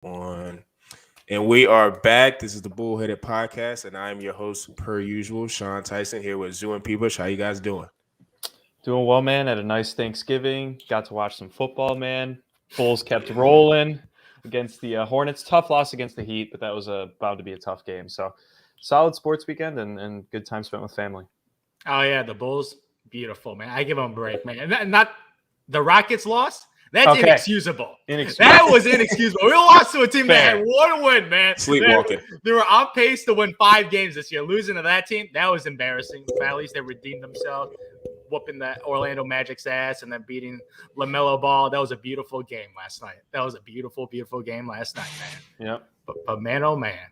On. And we are back. This is the Bullheaded Podcast, and I am your host, per usual, Sean Tyson, here with Zoo and Peebush. How you guys doing? Doing well, man. Had a nice Thanksgiving. Got to watch some football, man. Bulls kept rolling against the Hornets. Tough loss against the Heat, but that was bound to be a tough game. So, solid sports weekend and good time spent with family. Oh, yeah, the Bulls, beautiful, man. I give them a break, man. And not the Rockets lost. That's inexcusable. That was inexcusable. We lost to a team that had one win, man. Sleepwalking. They were on pace to win 5 games this year. Losing to that team, that was embarrassing. But at least they redeemed themselves, whooping that Orlando Magic's ass and then beating LaMelo Ball. That was a beautiful game last night. That was a beautiful, beautiful game last night, man. Yep. But man, oh, man.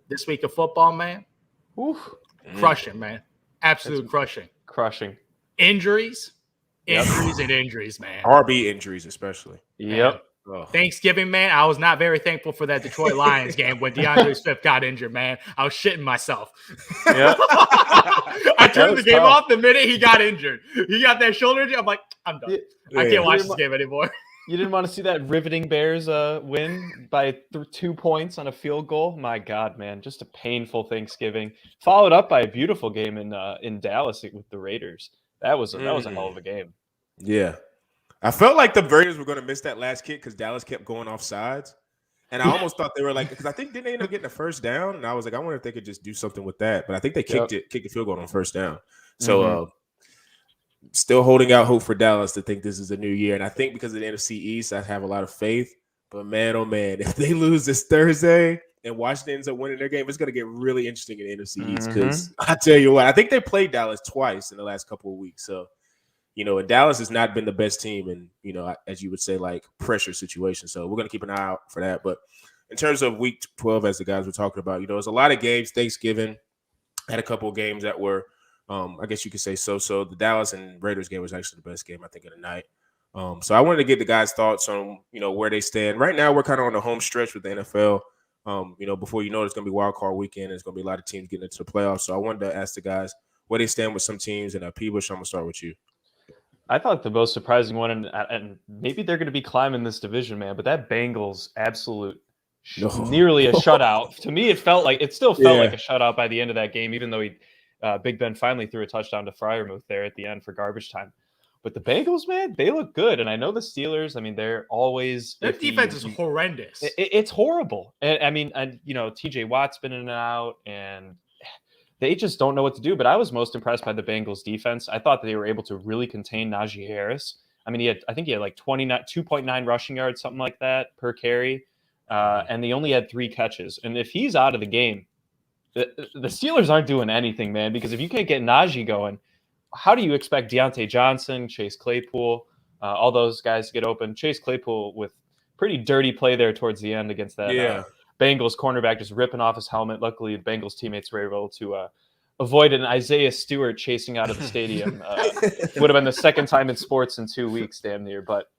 This week of football, man. Oof. Crushing, man. Absolute crushing. Crushing. Injuries. Injuries, man. RB injuries, especially. Yep. Oh. Thanksgiving, man. I was not very thankful for that Detroit Lions game when DeAndre Swift got injured, man. I was shitting myself. Yep. I turned the game off the minute he got injured. He got that shoulder injury. I'm like, I'm done. I can't watch this game anymore. You didn't want to see that riveting Bears win by 2 points on a field goal? My God, man. Just a painful Thanksgiving. Followed up by a beautiful game in Dallas with the Raiders. That was a hell of a game. Yeah. I felt like the Raiders were going to miss that last kick because Dallas kept going off sides. And I almost thought they were like, because I think didn't they end up getting a first down? And I was like, I wonder if they could just do something with that. But I think they kicked the field goal on first down. So still holding out hope for Dallas to think this is a new year. And I think because of the NFC East, I have a lot of faith. But man, oh man, if they lose this Thursday and Washington ends up winning their game, it's going to get really interesting in the NFC East. Because I tell you what, I think they played Dallas twice in the last couple of weeks. So, and Dallas has not been the best team in, as you would say, like pressure situations. So we're going to keep an eye out for that. But in terms of week 12, as the guys were talking about, there's a lot of games. Thanksgiving had a couple of games that were, I guess you could say so. The Dallas and Raiders game was actually the best game, I think, of the night. So I wanted to get the guys' thoughts on, where they stand. Right now, we're kind of on the home stretch with the NFL. Before there's going to be wild card weekend. There's going to be a lot of teams getting into the playoffs. So I wanted to ask the guys where they stand with some teams. And Peebush, I'm going to start with you. I thought the most surprising one, and maybe they're going to be climbing this division, man, but that Bengals nearly a shutout. To me, it still felt like a shutout by the end of that game, even though Big Ben finally threw a touchdown to Freiermuth there at the end for garbage time. But the Bengals, man, they look good. And I know the Steelers, I mean, they're always... Their defense is horrendous. It's horrible. And I mean, TJ Watt's been in and out, and they just don't know what to do. But I was most impressed by the Bengals defense. I thought that they were able to really contain Najee Harris. I mean, I think he had like 2.9 rushing yards, something like that per carry. And they only had 3 catches. And if he's out of the game, the Steelers aren't doing anything, man, because if you can't get Najee going, how do you expect Deontay Johnson, Chase Claypool, all those guys to get open? Chase Claypool with pretty dirty play there towards the end against that Bengals cornerback just ripping off his helmet. Luckily, the Bengals teammates were able to avoid an Isaiah Stewart chasing out of the stadium. Would have been the second time in sports in 2 weeks, damn near. But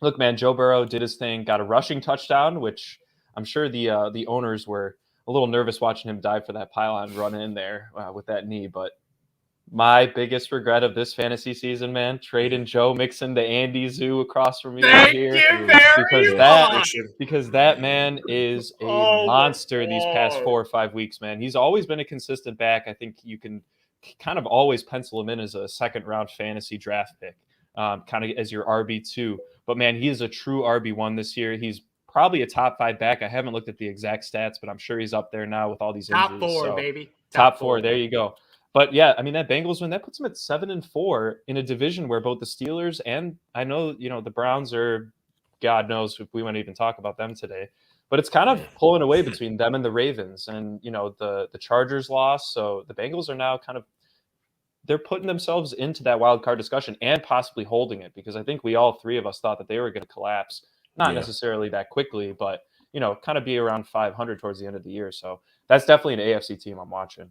look, man, Joe Burrow did his thing, got a rushing touchdown, which I'm sure the owners were a little nervous watching him dive for that pylon run in there with that knee. But my biggest regret of this fantasy season, man, trading Joe Mixon to Andy Zoo across from me because that man is a monster these past 4 or 5 weeks, man. He's always been a consistent back. I think you can kind of always pencil him in as a second-round fantasy draft pick, kind of as your RB2. But, man, he is a true RB1 this year. He's probably a top 5 back. I haven't looked at the exact stats, but I'm sure he's up there now with all these injuries. Top 4, baby. Top 4. There you go. But yeah, I mean, that Bengals win, that puts them at 7-4 in a division where both the Steelers and I know, the Browns are, God knows if we want to even talk about them today, but it's kind of pulling away between them and the Ravens and, the Chargers lost. So the Bengals are now they're putting themselves into that wild card discussion and possibly holding it because I think all 3 of us thought that they were going to collapse, not necessarily that quickly, but, kind of be around 500 towards the end of the year. So that's definitely an AFC team I'm watching.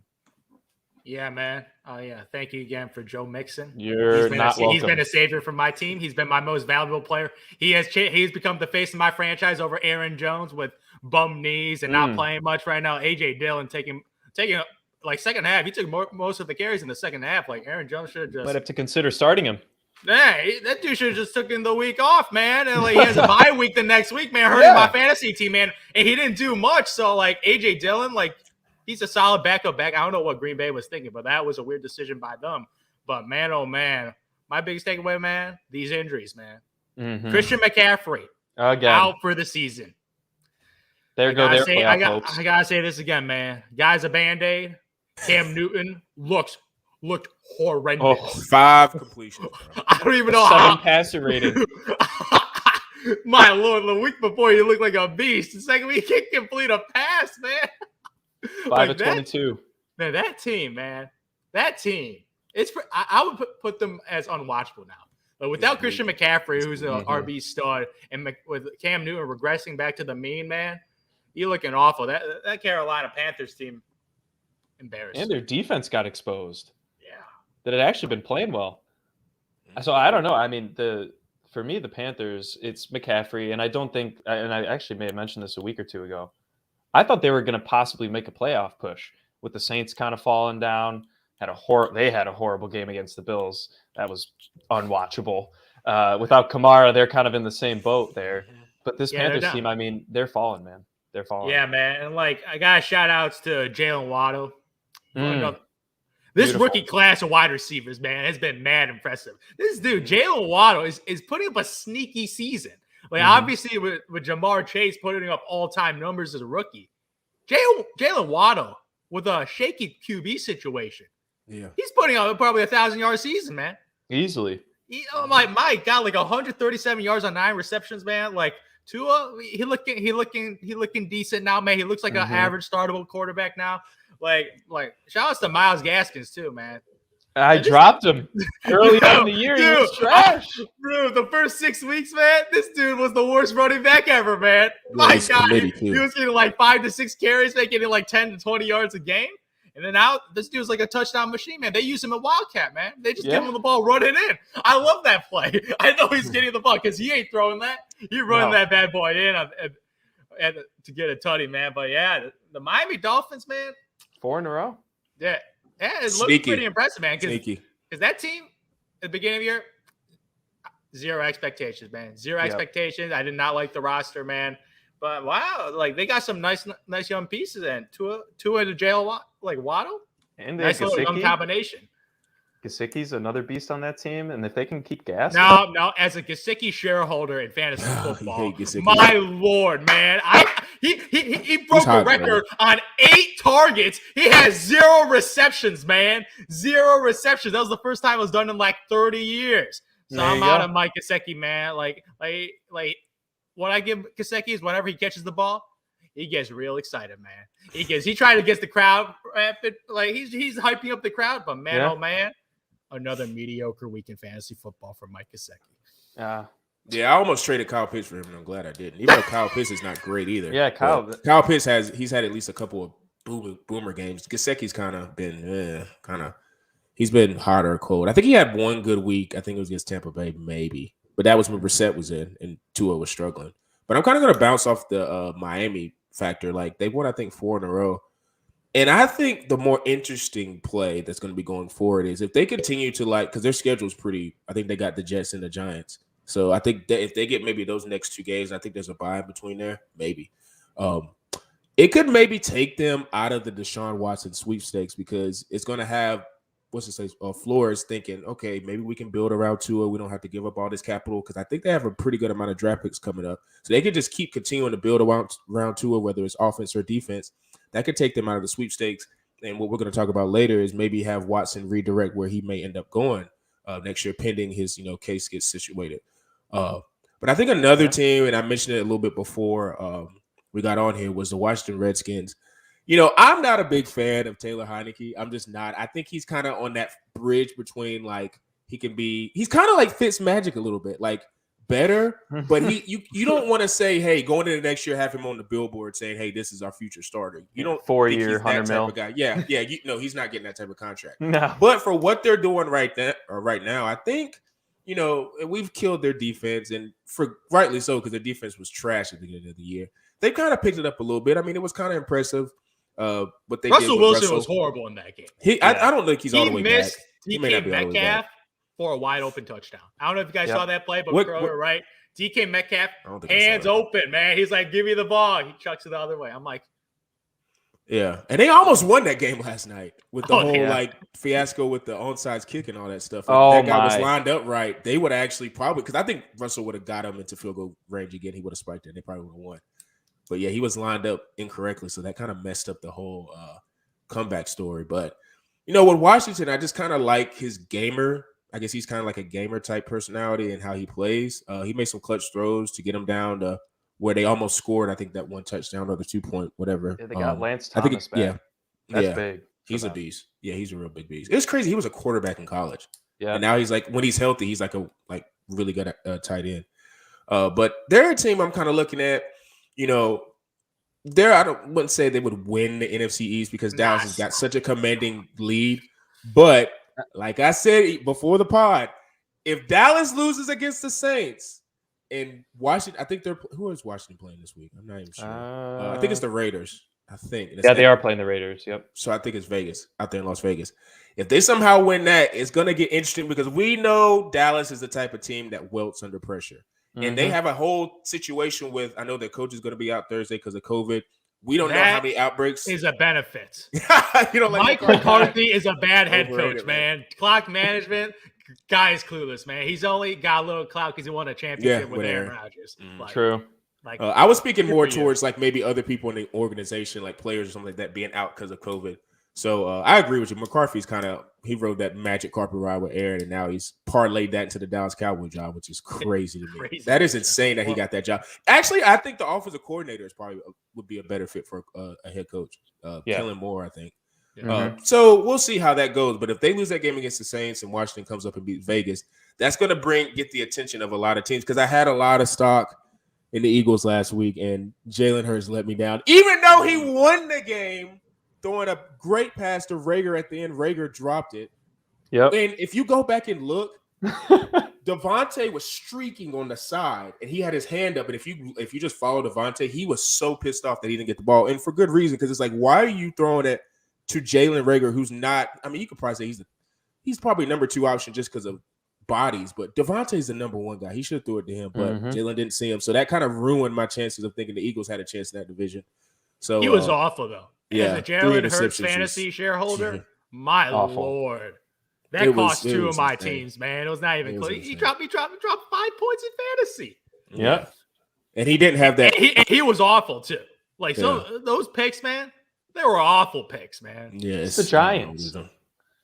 Yeah, man. Oh, yeah. Thank you again for Joe Mixon. He's been a savior for my team. He's been my most valuable player. He's become the face of my franchise over Aaron Jones with bum knees and not playing much right now. A.J. Dillon taking like second half. He took most of the carries in the second half. Like Aaron Jones should have just. Might have to consider starting him. Hey, that dude should have just took in the week off, man. And like he has a bye week the next week, man. Hurting my fantasy team, man. And he didn't do much. So like AJ Dillon, like he's a solid backup back. I don't know what Green Bay was thinking, but that was a weird decision by them. But man, oh man, my biggest takeaway, man, these injuries, man. Mm-hmm. Christian McCaffrey again out for the season. I gotta say this again, man. Guy's a Band-Aid. Cam Newton looked horrendous. 5 completions. I don't even know 7 passer rating. My Lord, the week before you looked like a beast. The second week he can't complete a pass, man. 5 of 22. Man, that team, man. That team. I would put them as unwatchable now. But without Christian McCaffrey, who's an RB stud, and with Cam Newton regressing back to the mean, man, you're looking awful. That Carolina Panthers team, embarrassed. And their defense got exposed. Yeah. That had actually been playing well. So I don't know. I mean, for me, the Panthers, it's McCaffrey, and I don't think, and I actually may have mentioned this a week or two ago, I thought they were going to possibly make a playoff push with the Saints kind of falling down. They had a horrible game against the Bills. That was unwatchable. Without Kamara, they're kind of in the same boat there. But this Panthers team, I mean, they're falling, man. They're falling. Yeah, man. And like, I got shout outs to Jalen Waddle. This Beautiful. rookie class of wide receivers, man, has been mad impressive. This dude, Jalen Waddle, is putting up a sneaky season. Like, obviously, with Jamar Chase putting up all-time numbers as a rookie, Jalen Waddle with a shaky QB situation. Yeah, he's putting up probably 1,000-yard season, man. Easily. Mike got like 137 yards on 9 receptions, man. Like Tua, he looking decent now, man. He looks like an average startable quarterback now. Like shout outs to Myles Gaskins too, man. I dropped him early on in the year. He was trash. Dude, the first 6 weeks, man, this dude was the worst running back ever, man. My God, he was getting like 5 to 6 carries, getting like 10 to 20 yards a game. And then now this dude's like a touchdown machine, man. They use him at Wildcat, man. They just give him the ball, run it in. I love that play. I know he's getting the ball because he ain't throwing that. He's running that bad boy in to get a tutty, man. But yeah, the Miami Dolphins, man. 4 in a row. Yeah, it looks pretty impressive, man. Because that team at the beginning of the year, zero expectations, man. Zero expectations. I did not like the roster, man. But wow, like they got some nice young pieces in. Tua to Jalen Waddle. And nice little young combination. Gesicki's another beast on that team, and if they can keep gas. No, as a Gesicki shareholder in fantasy football, my Lord, man, he broke a record on 8 targets. He has 0 receptions, man, 0 receptions. That was the first time it was done in like 30 years. So I'm out of Mike Gesicki, man. Like what I give Gesicki is whenever he catches the ball, he gets real excited, man. He tried to get the crowd rapid, like he's hyping up the crowd, but man, oh man, another mediocre week in fantasy football for Mike Gesicki. Yeah, I almost traded Kyle Pitts for him, and I'm glad I didn't. Even though Kyle Pitts is not great either. Yeah, Kyle Pitts he's had at least a couple of boomer games. Gesicki's kind of been he's been hot or cold. I think he had one good week. I think it was against Tampa Bay, maybe. But that was when Brissett was in and Tua was struggling. But I'm kind of going to bounce off the Miami factor. Like, they won, I think, 4 in a row. And I think the more interesting play that's going to be going forward is if they continue to, because their schedule is pretty – I think they got the Jets and the Giants. So I think that if they get maybe those next 2 games, I think there's a bye between there, maybe. It could maybe take them out of the Deshaun Watson sweepstakes because it's going to have – Flores thinking, okay, maybe we can build around Tua. We don't have to give up all this capital because I think they have a pretty good amount of draft picks coming up. So they could just keep continuing to build around Tua, whether it's offense or defense. That could take them out of the sweepstakes. And what we're going to talk about later is maybe have Watson redirect where he may end up going next year, pending his case gets situated. But I think another team, and I mentioned it a little bit before we got on here, was the Washington Redskins. I'm not a big fan of Taylor Heineke. I'm just not. I think he's kind of on that bridge between he's kind of like Fitzmagic a little bit, like better, but you don't want to say, hey, going into next year, have him on the billboard saying, hey, this is our future starter. You don't 4-year, $100 million guy. Yeah. He's not getting that type of contract. No. But for what they're doing right now, I think, we've killed their defense, and for rightly so, because their defense was trash at the beginning of the year. They kind of picked it up a little bit. I mean, it was kind of impressive. What they Russell did Wilson was horrible in that game. I don't think he's all the way back. He came Metcalf for a wide open touchdown. I don't know if you guys Yep. saw that play, but What- right? DK Metcalf, I don't think I saw hands that. open, man. He's like, give me the ball. He chucks it the other way. I'm like, Yeah, and they almost won that game last night with the Oh, whole yeah. like fiasco with the onside kick and all that stuff. If Oh, that guy was my. lined up right, they would actually probably, because I think Russell would have got him into field goal range again. He would have spiked it. And they probably would have won. But yeah, he was lined up incorrectly, so that kind of messed up the whole comeback story. But you know, with Washington, I just kind of like his gamer. I guess he's kind of like a gamer type personality and how he plays. He made some clutch throws to get him down to where they almost scored. I think that one touchdown or the 2-point, whatever. Yeah, they got Lance I Thomas think back. yeah, That's yeah. big. He's a them. beast. Yeah, he's a real big beast. It's crazy. He was a quarterback in college, Yeah. and now he's like, when he's healthy, he's like a really good tight end. But they're a team I'm kind of looking at. You know, wouldn't say they would win the NFC East because Dallas has got such a commanding lead. But like I said before the pod, if Dallas loses against the Saints and Washington, I think who is Washington playing this week? I'm not even sure. I think it's the Raiders. I think. Yeah, they are playing the Raiders. Yep. So I think it's Vegas out there in Las Vegas. If they somehow win that, it's going to get interesting because we know Dallas is the type of team that welts under pressure. And they have a whole situation with, I know their coach is going to be out Thursday because of COVID. We don't know how many outbreaks. Is a benefit. You know, like Mike McCarthy is a bad head Overrated, coach, man. Clock management, guy is clueless, man. He's only got a little clout because he won a championship with Aaron Rodgers. True. Like, I was speaking more for you. towards like maybe other people in the organization, like players or something like that, being out because of COVID. So I agree with you. McCarthy's he rode that magic carpet ride with Aaron, and now he's parlayed that into the Dallas Cowboy job, which is crazy to me. Crazy. That is insane that he got that job. Actually, I think the offensive coordinator is probably would be a better fit for a head coach. Kellen Moore, I think. So we'll see how that goes. But if they lose that game against the Saints and Washington comes up and beat Vegas, that's going to get the attention of a lot of teams because I had a lot of stock in the Eagles last week, and Jalen Hurts let me down. Even though he won the game, throwing a great pass to Rager at the end, Rager dropped it. Yep. And if you go back and look, Devontae was streaking on the side, and he had his hand up. And if you just follow Devontae, he was so pissed off that he didn't get the ball, and for good reason, because it's like, why are you throwing it to Jalen Rager, who's not? I mean, you could probably say he's probably number 2 option just because of bodies, but Devontae's the number 1 guy. He should have threw it to him, but Jalen didn't see him, so that kind of ruined my chances of thinking the Eagles had a chance in that division. So he was awful though. Yeah, As a Jalen 3 Hurts interceptions fantasy shareholder, my awful. lord, that cost 2 of my insane. teams, man. It was not even It was close. He insane. dropped 5 points in fantasy. Yeah. And he didn't have that. And he was awful too. Like those picks, man, they were awful picks, man. Yeah, It's the Giants.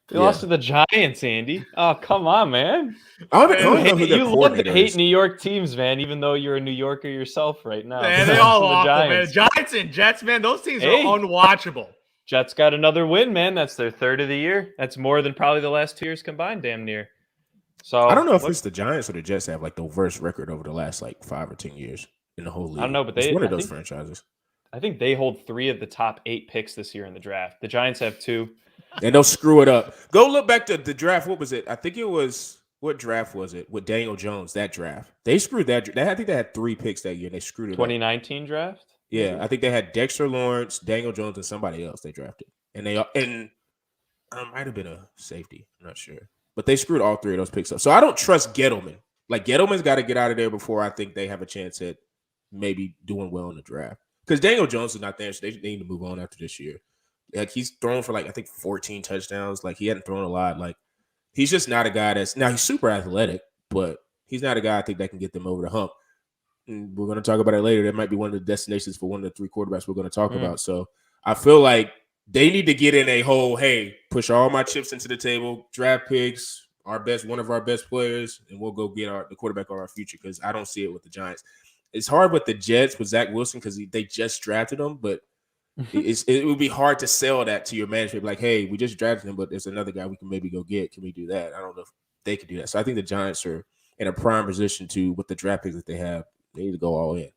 They lost to the Giants, Andy. Oh, come on, man. I don't know who their You love to coordinator hate is. New York teams, man, even though you're a New Yorker yourself right now. Man, they all The awful, Giants. man. Giants and Jets, man, those teams Hey. are unwatchable. Jets got another win, man. That's their 3rd of the year. That's more than probably the last 2 years combined, damn near. So I don't know if it's the Giants or the Jets that have like the worst record over the last like 5 or 10 years in the whole league. I don't know, but it's one of I those think- franchises. I think they hold 3 of the top 8 picks this year in the draft. The Giants have 2. And they'll screw it up. Go look back to the draft. What was it? I think it was, what draft was it? With Daniel Jones, that draft. They screwed that. I think they had 3 picks that year and they screwed it up. 2019 draft? Yeah, I think they had Dexter Lawrence, Daniel Jones, and somebody else they drafted. And it might have been a safety. I'm not sure. But they screwed all 3 of those picks up. So I don't trust Gettleman. Like, Gettleman's got to get out of there before I think they have a chance at maybe doing well in the draft. Because Daniel Jones is not there, so they need to move on after this year. Like, he's thrown for, like, I think 14 touchdowns. Like, he hadn't thrown a lot. Like, he's just not a guy now he's super athletic, but he's not a guy I think that can get them over the hump. And we're going to talk about it later. That might be one of the destinations for one of the 3 quarterbacks we're going to talk about. So I feel like they need to get in a whole, hey, push all my chips into the table, draft picks, one of our best players, and we'll go get the quarterback of our future, because I don't see it with the Giants. It's hard with the Jets with Zach Wilson because they just drafted him, but it would be hard to sell that to your management. Like, hey, we just drafted him, but there's another guy we can maybe go get. Can we do that? I don't know if they could do that. So I think the Giants are in a prime position with the draft picks that they have. They need to go all in.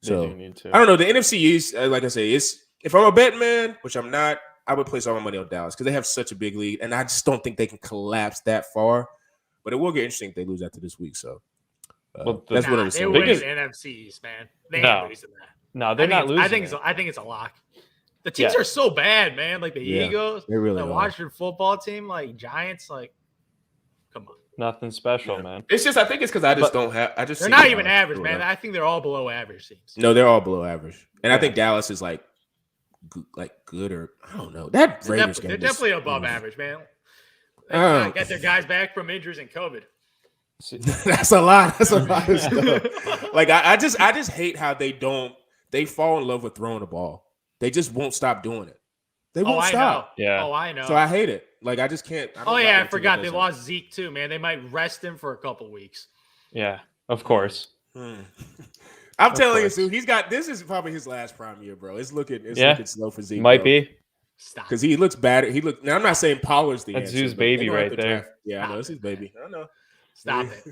So They do need to. I don't know. The NFC East, like I say, if I'm a betting man, which I'm not, I would place all my money on Dallas because they have such a big lead, and I just don't think they can collapse that far. But it will get interesting if they lose after this week. So that's what I'm They saying. win Biggest- the NFC East, man. They No. ain't losing that. No, they're not losing. I think it's a lock. The teams are so bad, man. Like the Yeah, Eagles, they really the are. Washington football team, like Giants, like, come on. Nothing special, Yeah. man. It's just I think it's because I just But don't have. I just They're see not Dallas even average, screwing man. up. I think they're all below average teams. No, they're all below average, and I Yeah. think Dallas is like good or I don't know. That They're, Raiders they're game. definitely is- above average, man. They Oh. got their guys back from injuries and COVID. That's a lot. That's a lot of stuff. Like I just hate how they fall in love with throwing the ball. They just won't stop doing it. They won't I stop. know. Yeah. Oh, I know. So I hate it. Like I just can't. I don't Oh like yeah, when I a team forgot they does that. lost Zeke too, man. They might rest him for a couple weeks. Yeah, of course. I'm Of telling course. you, Sue. This is probably his last prime year, bro. It's looking slow for Zeke. Might be. Stop. Because he looks bad. Now I'm not saying Pollard's the That's answer. Zoo's but they baby gonna have right to there. draft- Yeah, I know it's his baby. I know. Stop it.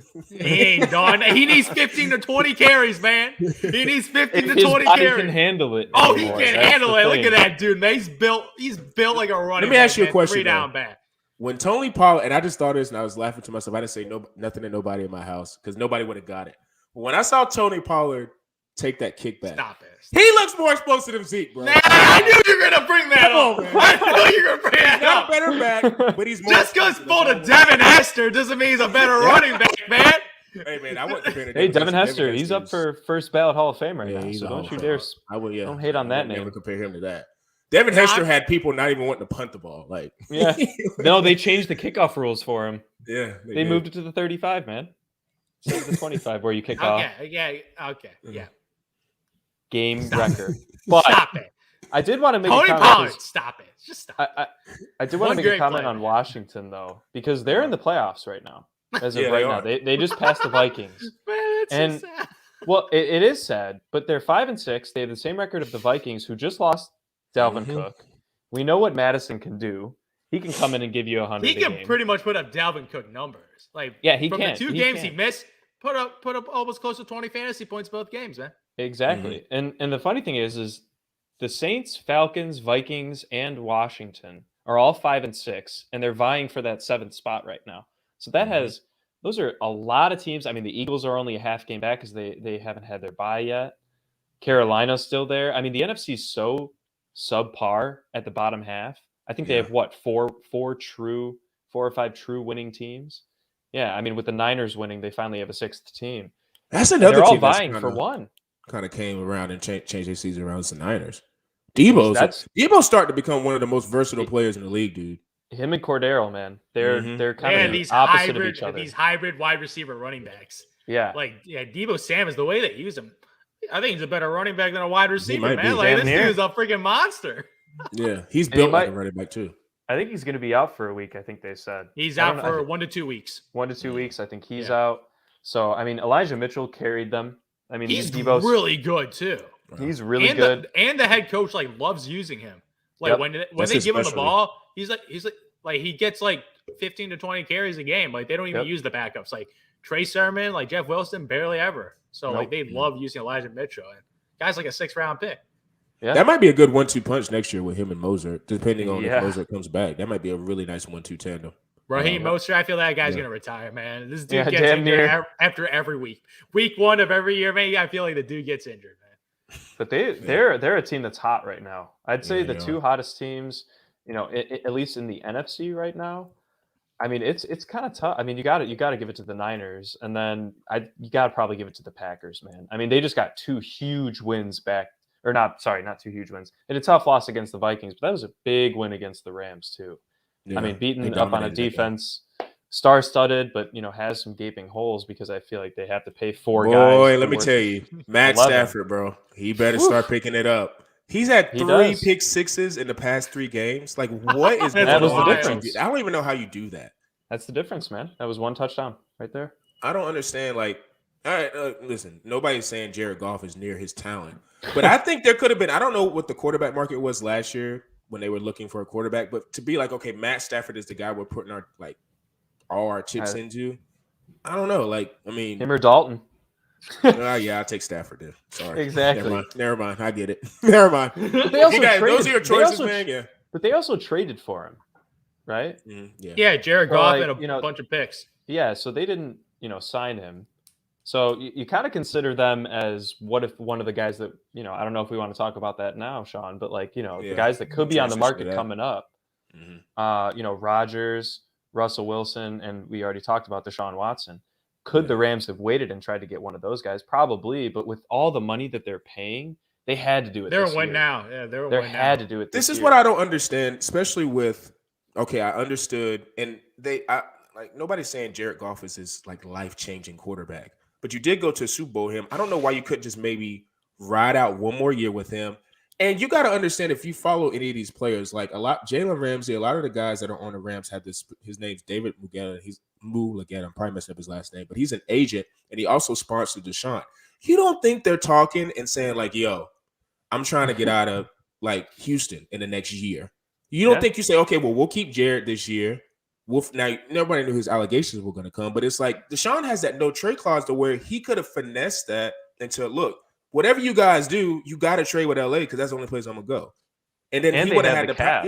He ain't done. He needs 15 to 20 carries, man. He needs 15 to His 20 body carries. can handle it. Oh, he anymore. can That's handle the it. Look thing. at that dude, man. He's built like a running. Let me ask back, you a man. question, 3 down though. back. When Tony Pollard, and I just thought this and I was laughing to myself. I didn't say nothing to nobody in my house because nobody would have got it. But when I saw Tony Pollard take that kickback, Stop it. he looks more explosive than Zeke, bro. Nah, I knew you were gonna bring that Come up. on, man. I knew you were gonna bring He's that got a up. better back, but he's more. Just because explosive. full to That's all. Devin Hester doesn't mean he's a better running back, man. Hey man, I wouldn't compare to Hey, Devin Hester, Hester he's up is- for first ballot Hall of Fame right Yeah, now. he's So a Hall don't of you Famer. dare. I would, yeah. Don't hate on I that would never name. compare him to that. Devin No, Hester I- had people not even wanting to punt the ball. Like, Yeah. No, they changed the kickoff rules for him. yeah, They did. moved it to the 35, man. Instead of the 25 where you kick off. Okay, yeah. Game record. But Stop it. I did want to make Tony a comment. Pollard, 'Cause stop it. Just stop. I did want One to make a great comment player. on Washington, though, because they're in the playoffs right now. As of Yeah, right they now. are. They just passed the Vikings. Man, it's and- so sad. Well, it is sad, but they're 5-6. They have the same record of the Vikings, who just lost Dalvin Mhm. Cook. We know what Madison can do. He can come in and give you 100 He a can game. pretty much put up Dalvin Cook numbers. Like, Yeah, he from can. the 2 He games can. he missed, put up almost close to 20 fantasy points both games, man. Exactly. And the funny thing is the Saints, Falcons, Vikings, and Washington are all 5-6, and they're vying for that 7th spot right now. So that has those are a lot of teams. I mean, the Eagles are only a half game back because they haven't had their bye yet. Carolina's still there. I mean, the NFC is so subpar at the bottom half. I think they Yeah. have what four or five true winning teams. Yeah, I mean, with the Niners winning, they finally have a 6th team. That's And another they're all team that's vying for one. Kind of came around and changed their season around. It's the Niners. Debo's starting to become one of the most versatile players in the league, dude. Him and Cordero, man, they're Mhm. kind And of these the opposite of hybrid, each other. these hybrid wide receiver running backs. Yeah, Like, Debo Samuels, the way they use him, I think he's a better running back than a wide receiver, might man. be. Like, Damn this near. dude's a freaking monster. Yeah, he's he built like a might- running back too. I think he's going to be out for a week. I think they said He's I out don't know, I for think 1 to 2 weeks. 1 to 2 weeks. I think he's Yeah. out. So I mean, Elijah Mitchell carried them. I mean, He's Debo's really good too. he's really and good. and the head coach loves using him. Like Yep. when That's they his give him the specialty. ball, he's like he gets 15 to 20 carries a game. Like they don't even Yep. use the backups. Like Trey Sermon, like Jeff Wilson, barely ever. So Nope. they love using Elijah Mitchell. And guy's like a 6th-round pick. Yeah, That might be a good 1-2 punch next year with him and Mozart, depending on Yeah. if Mozart comes back. That might be a really nice 1-2 tandem. Raheem Yeah. Mostert, I feel that guy's Yeah. gonna retire, man. This dude Yeah, gets damn injured near. after every week. Week 1 of every year, man. I feel like the dude gets injured, man. but they're a team that's hot right now. I'd say Yeah, the they two are. hottest teams, at least in the NFC right now. I mean, it's kind of tough. I mean, you got to give it to the Niners, and then you got to probably give it to the Packers, man. I mean, they just got 2 huge wins back, or not 2 huge wins. And a tough loss against the Vikings, but that was a big win against the Rams too. Yeah, I mean, they beating up on a dominated that game. defense, star-studded, but has some gaping holes because I feel like they have to pay 4 guys. Boy, who let me were- tell you, Matt 11. Stafford, bro, he better Whew. start picking it up. He's had He 3 does. pick sixes in the past 3 games. Like, what is going That was the on? difference. I don't even know how you do that. That's the difference, man. That was 1 touchdown right there. I don't understand. Like, all right, listen, nobody's saying Jared Goff is near his talent, but I think there could have been. I don't know what the quarterback market was last year when they were looking for a quarterback, but to be like, okay, Matt Stafford is the guy we're putting all our chips I- into. I don't know. Like, I mean, Him or Dalton. yeah, I'll take Stafford then. Sorry, Exactly. Never mind. I get it. Never mind. They also Those are your they choices, also- man. Yeah. But they also traded for him, right? Yeah. Yeah, Jared Well, Goff like, and a bunch of picks. Yeah, so they didn't, sign him. So you kind of consider them as what if one of the guys that, I don't know if we want to talk about that now, Sean, but the Yeah. guys that could be on the Transition to market that. coming up, Mhm. Rodgers, Russell Wilson, and we already talked about Deshaun Watson. Could the Rams have waited and tried to get one of those guys? Probably, but with all the money that they're paying, they had to do it. They're this a win year. now. Yeah, they're a They win now. had to do it. This is year. what I don't understand, especially with. Okay, I understood, and like nobody's saying Jared Goff is this like life-changing quarterback, but you did go to a Super Bowl with him. I don't know why you couldn't just maybe ride out one more year with him. And you got to understand, if you follow any of these players, like Jalen Ramsey, a lot of the guys that are on the Rams have this. His name's David Mulligana. He's Mulligana. I'm probably messing up his last name, but he's an agent, and he also sponsored Deshaun. You don't think they're talking and saying like, "Yo, I'm trying to get out of like Houston in the next year." You don't think you say, "Okay, well, we'll keep Jared this year." Now nobody knew his allegations were going to come, but it's like Deshaun has that no trade clause to where he could have finessed that into look. Whatever you guys do, you got to trade with LA because that's the only place I'm gonna go. And then he would have had the cap.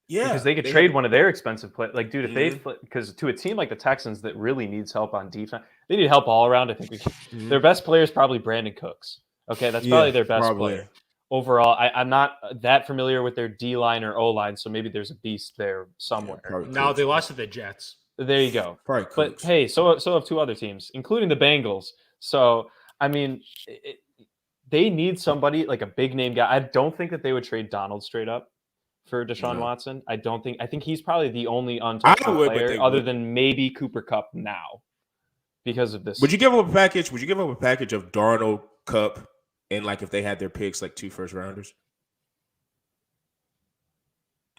Yeah, because they could trade one of their expensive players. Like, dude, if they because to a team like the Texans that really needs help on defense, they need help all around. I think their best player is probably Brandon Cooks. Okay, that's probably their best player. Overall, I'm not that familiar with their D line or O line, so maybe there's a beast there somewhere. No, they lost to the Jets. There you go. Probably but hey, so have two other teams, including the Bengals. So I mean. They need somebody like a big name guy. I don't think that they would trade Donald straight up for Deshaun Watson. I think he's probably the only untouchable player other than maybe Cooper Kupp now because of this. Would you give him a package? Would you give him a package of Darnold, Kupp, and like if they had their picks, like 2 first-rounders?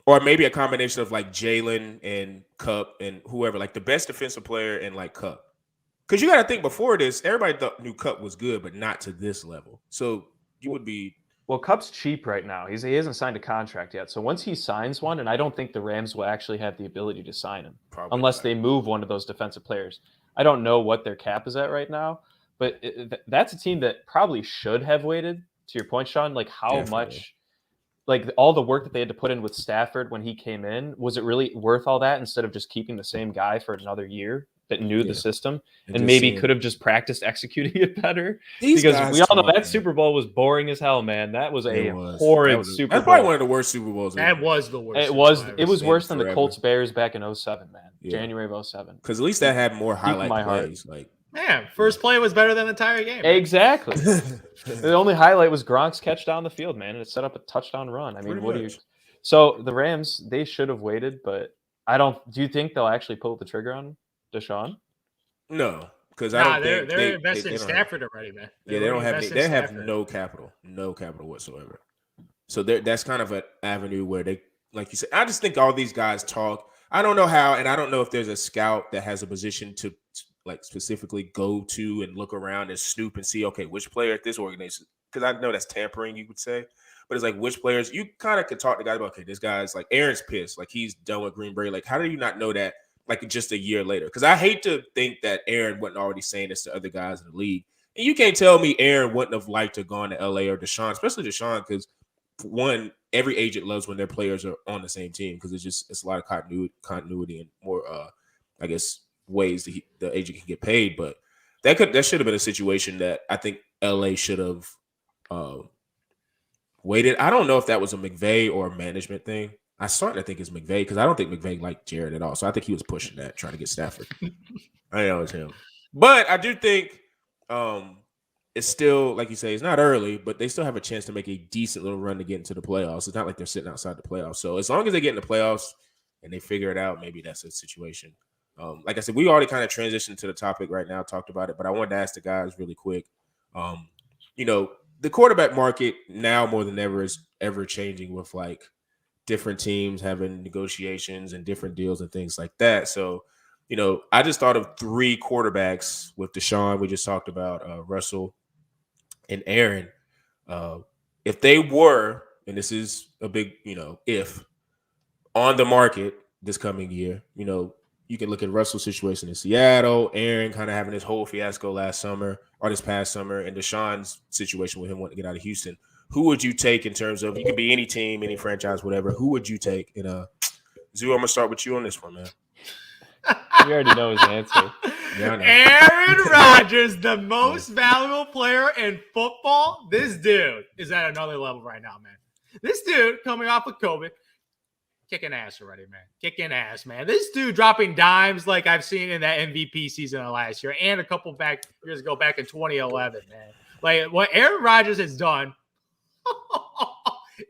Or maybe a combination of like Jalen and Kupp and whoever, like the best defensive player and like Kupp. Because you got to think before this, everybody knew Kupp was good, but not to this level. So you would be. Well, Kupp's cheap right now. He hasn't signed a contract yet. So once he signs one, and I don't think the Rams will actually have the ability to sign him unless they move one of those defensive players. I don't know what their cap is at right now, but that's a team that probably should have waited. To your point, Sean, like how much, like all the work that they had to put in with Stafford when he came in, was it really worth all that instead of just keeping the same guy for another year? That knew the system and maybe could have just practiced executing it better. Because we all know that Super Bowl was boring as hell, man. That was horrid Super Bowl. That's probably one of the worst Super Bowls. That was the worst. It was worse than the Colts Bears back in 2007, man. January of 2007. Because at least that had more highlight plays. Like, man, first play was better than the entire game. Exactly. The only highlight was Gronk's catch down the field, man, and it set up a touchdown run. I mean, So the Rams, they should have waited, but do you think they'll actually pull the trigger on Deshaun? No, because I don't think they're invested in Stafford already, man. They don't have they have no capital whatsoever. So that's kind of an avenue where they, like you said, I just think all these guys talk. I don't know how, and I don't know if there's a scout that has a position to like specifically go to and look around and snoop and see, okay, which player at this organization, because I know that's tampering, you would say. But it's like which players you kind of could talk to guys about. Okay, this guy's like Aaron's pissed, like he's done with Green Bay. Like, how do you not know that? Like just a year later, because I hate to think that Aaron wasn't already saying this to other guys in the league, and you can't tell me Aaron wouldn't have liked to have gone to LA or Deshaun, especially Deshaun, because one, every agent loves when their players are on the same team because it's a lot of continuity and more, I guess, ways that the agent can get paid. But that should have been a situation that I think LA should have waited. I don't know if that was a McVay or a management thing. I started to think it's McVay because I don't think McVay liked Jared at all. So I think he was pushing that, trying to get Stafford. I know it's him. But I do think it's still, like you say, it's not early, but they still have a chance to make a decent little run to get into the playoffs. It's not like they're sitting outside the playoffs. So as long as they get in the playoffs and they figure it out, maybe that's a situation. Like I said, we already kind of transitioned to the topic right now, talked about it, but I wanted to ask the guys really quick. The quarterback market now more than ever is ever changing with like different teams having negotiations and different deals and things like that. So, I just thought of 3 quarterbacks with Deshaun. We just talked about Russell and Aaron. If they were, and this is a big, if on the market this coming year, you can look at Russell's situation in Seattle, Aaron kind of having this whole fiasco last summer or this past summer, and Deshaun's situation with him wanting to get out of Houston. Who would you take in terms of, you could be any team, any franchise, whatever. Who would you take? And Zoo, I'm going to start with you on this one, man. You already know his answer. Yeah, Aaron Rodgers, the most valuable player in football. This dude is at another level right now, man. This dude coming off of COVID, kicking ass already, man. Kicking ass, man. This dude dropping dimes like I've seen in that MVP season of last year and a couple years ago back in 2011, man. Like what Aaron Rodgers has done,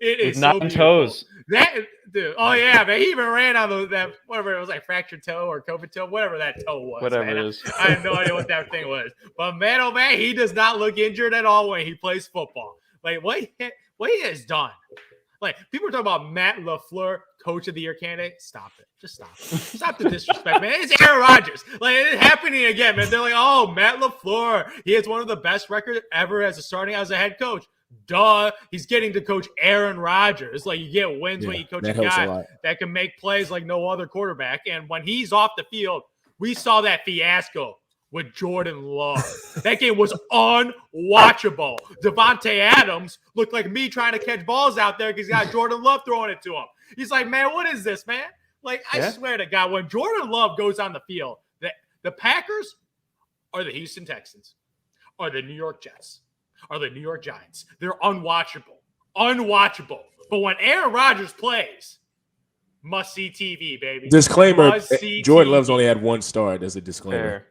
it is With 9 toes. That dude, oh yeah, man. He even ran on that whatever it was, like fractured toe or COVID toe, whatever that toe was. Whatever man. it is. I have no idea what that thing was. But man, oh man, he does not look injured at all when he plays football. Like what he has done. Like people are talking about Matt LaFleur, coach of the year candidate. Stop it. Just stop it. Stop the disrespect, man. It's Aaron Rodgers. Like it's happening again, man. They're like, oh, Matt LaFleur. He has one of the best records ever as a head coach. Duh. He's getting to coach Aaron Rodgers. Like you get wins when you coach a guy that can make plays like no other quarterback. And when he's off the field, we saw that fiasco with Jordan Love. That game was unwatchable. Devontae Adams looked like me trying to catch balls out there because he got Jordan Love throwing it to him. He's like, man, what is this, man? Like, I swear to God, when Jordan Love goes on the field, the Packers are the Houston Texans, are the New York Jets, are the New York Giants. They're unwatchable. Unwatchable. But when Aaron Rodgers plays, must-see TV, baby. Disclaimer, Jordan Love's only had 1 star. There's a disclaimer.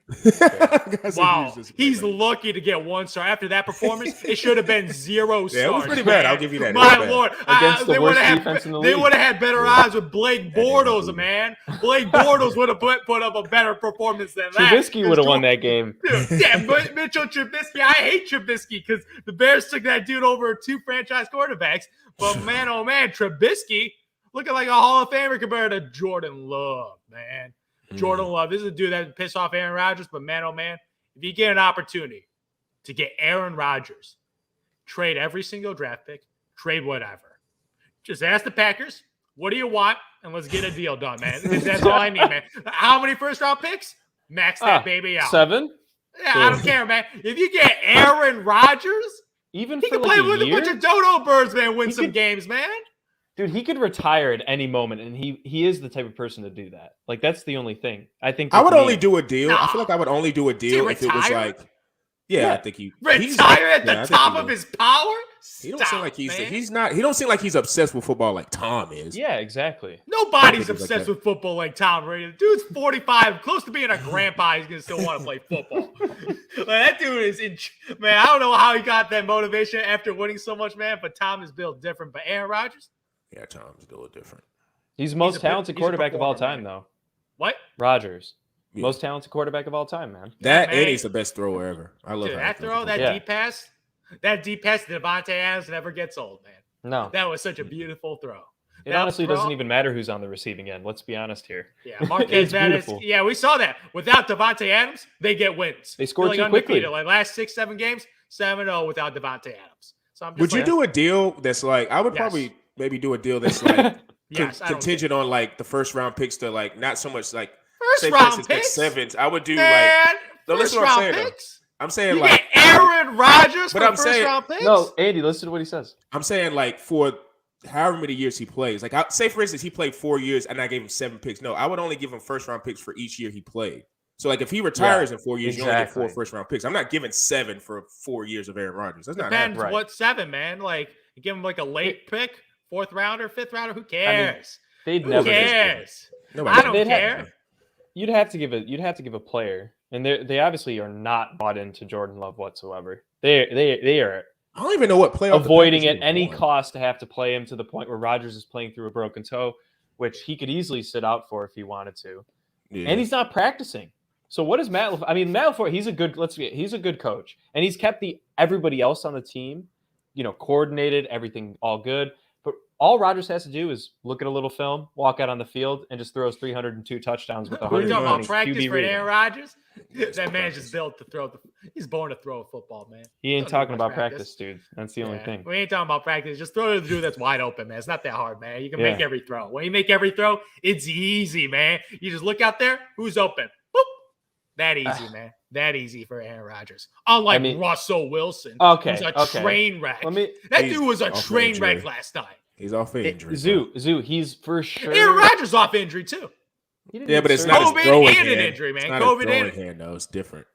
Wow. He's lucky to get 1 star. After that performance, it should have been 0 stars. Yeah, it was pretty bad. I'll give you that. My Lord. Against the worst defense in the league. They would have had better odds with Blake Bortles, man. Blake Bortles would have put up a better performance than that. Trubisky would have won that game. Dude, yeah, but Mitchell Trubisky, I hate Trubisky because the Bears took that dude over 2 franchise quarterbacks. But man, oh man, Trubisky looking like a Hall of Famer compared to Jordan Love, man. Jordan Love. This is a dude that would piss off Aaron Rodgers, but man, oh man, if you get an opportunity to get Aaron Rodgers, trade every single draft pick, trade whatever. Just ask the Packers, what do you want? And let's get a deal done, man. That's all I need, man. How many first-round picks? Max that baby out. 7? Yeah, I don't care, man. If you get Aaron Rodgers, even he for can like play with a bunch of dodo birds, man, win some games, man. Dude, he could retire at any moment, and he is the type of person to do that. Like, that's the only thing. I think I would only do a deal. I feel like I would only do a deal if it was like, I think he retire at the top of his power. He don't seem like he's not. He don't seem like he's obsessed with football like Tom is. Yeah, exactly. Nobody's obsessed with football like Tom Brady. The dude's 45, close to being a grandpa. He's gonna still want to play football. Like, that dude is man. I don't know how he got that motivation after winning so much, man. But Tom is built different. But Aaron Rodgers. Yeah, Tom's a little different. He's the most talented quarterback of all time, though. What? Rodgers. Yeah. Most talented quarterback of all time, man. And he's the best thrower ever. I love that throw, deep pass. That deep pass to Devontae Adams never gets old, man. No. That was such a beautiful throw. It honestly doesn't even matter who's on the receiving end. Let's be honest here. Yeah, Marquez Valdez. Yeah, we saw that. Without Devontae Adams, they get wins. They scored too quickly. Like last 6-7 games, 7-0 without Devontae Adams. So would you do a deal that's like, I would probably maybe do a deal that's like contingent on like the first round picks to like not so much like first round picks. 7th. I would do like first round picks. I'm saying you like Aaron Rodgers for first round picks. No, Andy, listen to what he says. I'm saying like for however many years he plays. Like say for instance he played 4 years and I gave him 7 picks. No, I would only give him first round picks for each year he played. So like if he retires in 4 years, you only get 4 first round picks. I'm not giving 7 for 4 years of Aaron Rodgers. That's not depends what 7, man. Like you give him like a late pick. 4th rounder, 5th rounder, who cares? I mean, who cares? I don't care. You'd have to give a player, and they obviously are not bought into Jordan Love whatsoever. They are. I don't even know what playoff avoiding at any cost to have to play him to the point where Rodgers is playing through a broken toe, which he could easily sit out for if he wanted to, and he's not practicing. So what is Matt? I mean, Matt LaFleur, he's a good coach, and he's kept everybody else on the team, coordinated, everything all good. All Rodgers has to do is look at a little film, walk out on the field, and just throws 302 touchdowns with 100. We're talking about practice for Aaron Rodgers. That man's just built to throw. He's born to throw a football, man. He ain't talking about practice, dude. That's the only thing. We ain't talking about practice. Just throw to the dude that's wide open, man. It's not that hard, man. You can make every throw. When you make every throw, it's easy, man. You just look out there. Who's open? Boop. That easy, man. That easy for Aaron Rodgers. Unlike Russell Wilson, who's a train wreck. That dude was a train wreck last night. He's off injury. Zoo, he's for sure. Aaron Rodgers off injury too. Yeah, but it's not COVID and an injury, man. COVID and hand, though. It's different.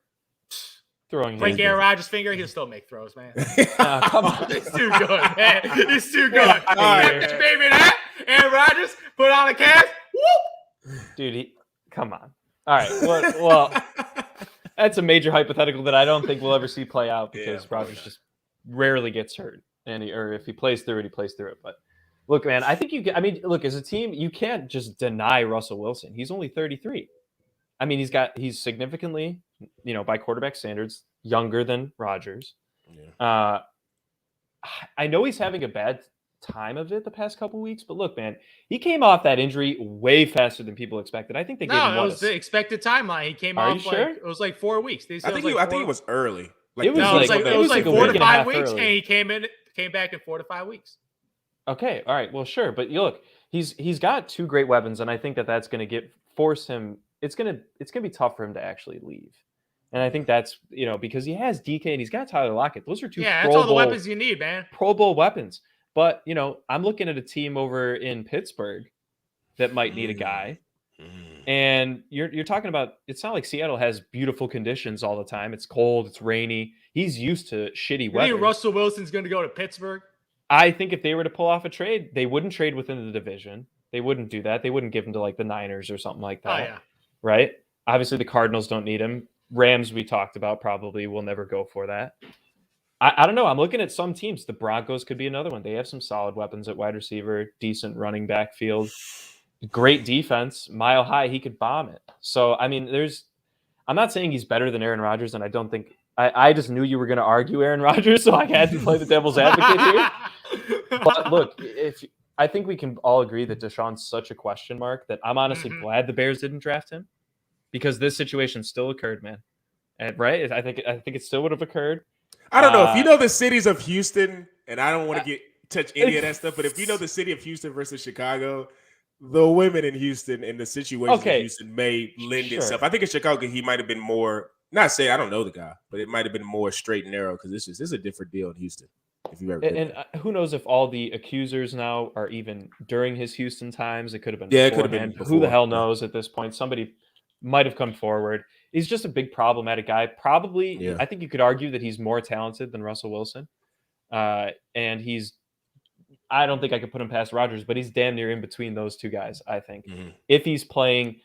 Break Aaron Rodgers' finger, he'll still make throws, man. Come on, it's too good, man. It's too good. Baby, that Aaron Rodgers put on the Cavs. Whoop. Dude, come on. All right. Well, that's a major hypothetical that I don't think we'll ever see play out because Rodgers just rarely gets hurt, or if he plays through it, he plays through it. But look, man, I think look, as a team, you can't just deny Russell Wilson. He's only 33. I mean, he's significantly, by quarterback standards, younger than Rodgers. Yeah. I know he's having a bad time of it the past couple weeks, but look, man, he came off that injury way faster than people expected. I think they gave him it was the expected timeline. He came off it was like 4 weeks. I think it was early. It was like 4 to 5 weeks, early. and he came back in 4 to 5 weeks. Okay, all right, well, sure, but look, he's got two great weapons, and I think that's going to force him. It's gonna be tough for him to actually leave, and I think that's because he has DK and he's got Tyler Lockett. Those are two. Yeah, that's all the weapons you need, man. Pro Bowl weapons. But, I'm looking at a team over in Pittsburgh that might need a guy. And you're talking about, it's not like Seattle has beautiful conditions all the time. It's cold, it's rainy. He's used to shitty weather. You think Russell Wilson's going to go to Pittsburgh? I think if they were to pull off a trade, they wouldn't trade within the division. They wouldn't do that. They wouldn't give him to like the Niners or something like that. Oh, yeah. Right? Obviously, the Cardinals don't need him. Rams, we talked about, probably will never go for that. I don't know. I'm looking at some teams. The Broncos could be another one. They have some solid weapons at wide receiver, decent running back field, great defense, mile high. He could bomb it. So, I mean, I'm not saying he's better than Aaron Rodgers, and I don't think I just knew you were going to argue Aaron Rodgers, so I had to play the devil's advocate here. But look, I think we can all agree that Deshaun's such a question mark that I'm honestly glad the Bears didn't draft him because this situation still occurred, man. And right, I think it still would have occurred. I don't know if you know the cities of Houston, and I don't want to touch any of that stuff, but if you know the city of Houston versus Chicago, the women in Houston and the situation in Houston may lend itself. I think in Chicago he might have been more. Not saying I don't know the guy, but it might have been more straight and narrow because this is a different deal in Houston. If you've ever been who knows if all the accusers now are even during his Houston times? It could have been. Yeah, it could have been. Who the hell knows at this point? Somebody might have come forward. He's just a big problematic guy. Probably, I think you could argue that he's more talented than Russell Wilson. And I don't think I could put him past Rodgers, but he's damn near in between those two guys, I think. If he's playing,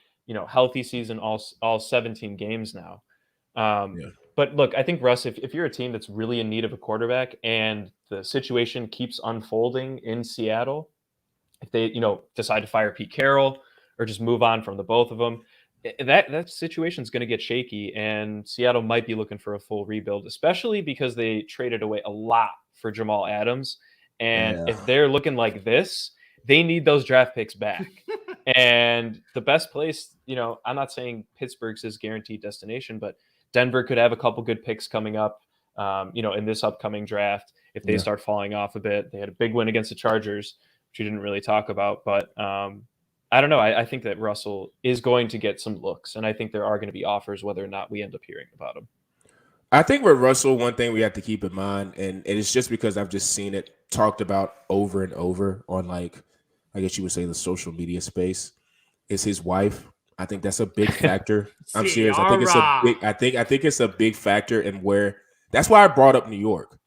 healthy season, all 17 games now. But look, I think, Russ, if you're a team that's really in need of a quarterback and the situation keeps unfolding in Seattle, if they, decide to fire Pete Carroll or just move on from the both of them, that situation is going to get shaky, and Seattle might be looking for a full rebuild, especially because they traded away a lot for Jamal Adams. And if they're looking like this, they need those draft picks back. And the best place, I'm not saying Pittsburgh's his guaranteed destination, but Denver could have a couple good picks coming up, in this upcoming draft. If they start falling off a bit, they had a big win against the Chargers, which we didn't really talk about, but I don't know. I think that Russell is going to get some looks, and I think there are going to be offers whether or not we end up hearing about him. I think with Russell, one thing we have to keep in mind, and it's just because I've just seen it talked about over and over on, like, I guess you would say the social media space, is his wife. I think that's a big factor. I'm serious. I think it's a big. I think it's a big factor in where. That's why I brought up New York,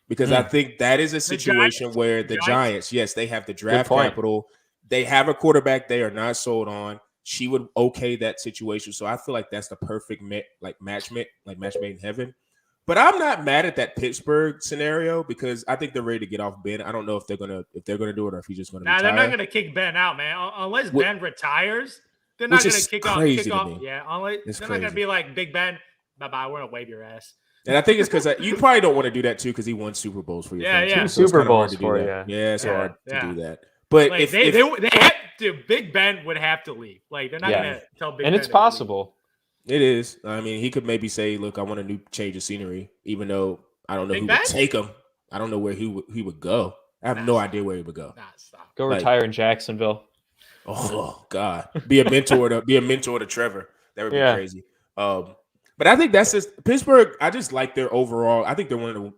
because I think that is a situation where the Giants, yes, they have the draft capital. They have a quarterback they are not sold on. She would okay that situation. So I feel like that's the perfect match made in heaven. But I'm not mad at that Pittsburgh scenario because I think they're ready to get off Ben. I don't know if they're gonna do it or if he's just gonna. They're not gonna kick Ben out, man. Unless Ben retires, they're not gonna kick off. Yeah, they're not gonna be like Big Ben. Bye bye. We're gonna wave your ass. And I think it's because you probably don't want to do that too because he won Super Bowls for you. Yeah. Super Bowls for you. Yeah, it's hard to do that. But like, they have to, Big Ben would have to leave. Like they're not gonna tell Big Ben. And it's possible. It is. I mean, he could maybe say, "Look, I want a new change of scenery," even though I don't know who would take him. I don't know where he would go. I have no idea where he would go. Go retire in Jacksonville. Oh God, be a mentor to Trevor. That would be crazy. But I think that's just Pittsburgh. I just like their overall. I think they're one of the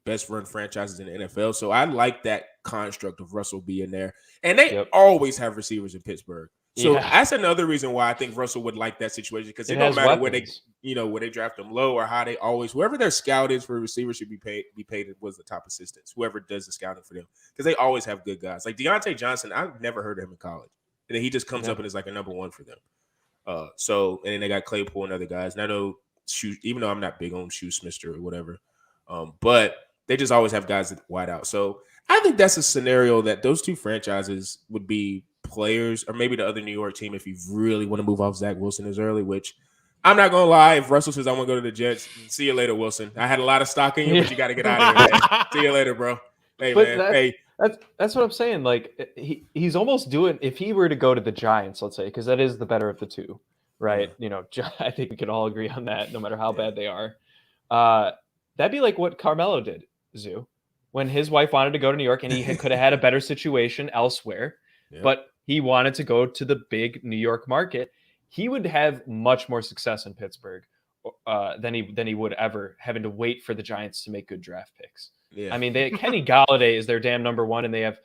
best run franchises in the NFL. So I like that construct of Russell being there. And they always have receivers in Pittsburgh. So that's another reason why I think Russell would like that situation because it don't matter where they draft them low or how they always whoever their scout is for receivers should be paid was the top assistants, whoever does the scouting for them. Because they always have good guys. Like Deontay Johnson, I've never heard of him in college. and then he just comes up and is like a number one for them. So and then they got Claypool and other guys. And I know even though I'm not big on Shoe-Smith or whatever, but they just always have guys that wide out. So I think that's a scenario that those two franchises would be players, or maybe the other New York team if you really want to move off Zach Wilson as early, which I'm not going to lie. If Russell says I want to go to the Jets, see you later, Wilson. I had a lot of stock in you, but you got to get out of here, man. See you later, bro. Hey, But man. Hey. That's what I'm saying. Like he's almost doing, if he were to go to the Giants, let's say, because that is the better of the two, right? You know, I think we can all agree on that, no matter how bad they are. That'd be like what Carmelo did, Zoo, when his wife wanted to go to New York and he could have had a better situation elsewhere, but he wanted to go to the big New York market. He would have much more success in Pittsburgh than he would ever having to wait for the Giants to make good draft picks. Yeah. I mean, Kenny Golladay is their damn number one, and they have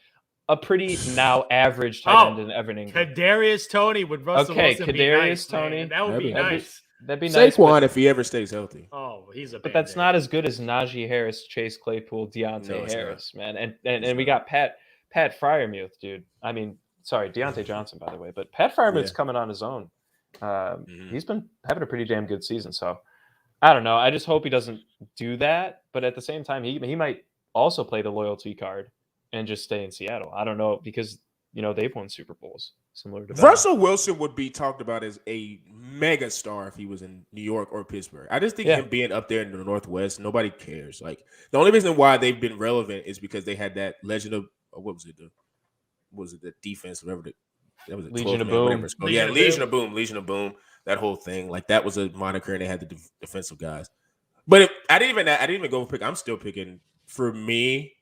a pretty now average tight end in Evan Ingram. Kadarius Toney would Russell Wilson be nice, Toney. Man. That would be nice. That'd be nice. Saquon if he ever stays healthy. Oh, he's a. But that's not as good as Najee Harris, Chase Claypool, Deontay Harris, man. And we got Pat Freiermuth, dude. I mean, sorry, Deontay Johnson, by the way, but Pat Freiermuth's coming on his own. He's been having a pretty damn good season, so. I don't know. I just hope he doesn't do that. But at the same time, he might also play the loyalty card and just stay in Seattle. I don't know, because, you know, they've won Super Bowls similar to Russell Wilson would be talked about as a mega star if he was in New York or Pittsburgh. I just think him being up there in the Northwest, nobody cares. Like, the only reason why they've been relevant is because they had that legend of the defense, whatever that was Legion of Boom. Legion of Boom. That whole thing, like that was a moniker, and they had the defensive guys. But I didn't even go pick. I'm still picking. For me,